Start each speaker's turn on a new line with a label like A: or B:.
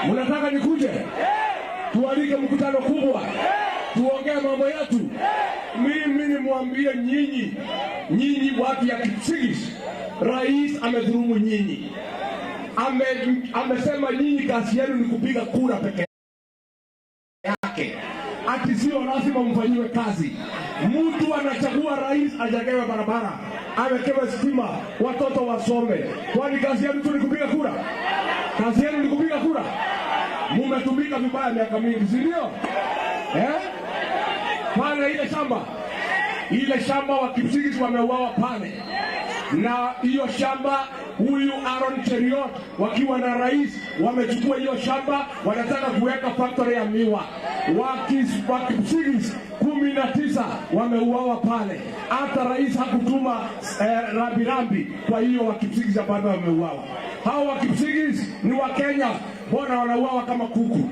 A: Mnataka nikuje? Tualike mkutano kubwa. Tuongee mambo yetu. Mimi nimwambie nyinyi watu ya Kipsigis, rais amedhulumu nyinyi. Amesema nyinyi kazi yenu ni kupiga kura peke yake. Ati sio lazima mfanyiwe kazi. Mtu anachagua rais ajengewe barabara, awekewe stima, watoto wasome. Kwani kazi yenu tu ni kupiga kura? Kazi yenu ni kupiga kura? Mumetumika vibaya miaka mingi, si ndio? Pale ile shamba wa Kipsigis wameuawa pale. Na hiyo shamba huyu Aaron Cheriot wakiwa na rais wamechukua hiyo shamba, wanataka kuweka factory ya miwa. Wa Kipsigis 19 wameuawa pale. Hata rais hakutuma rambirambi, kwa hiyo wa Kipsigis bado wameuawa. Hao wa Kipsigis ni wa Kenya, mbona wanauawa kama kuku?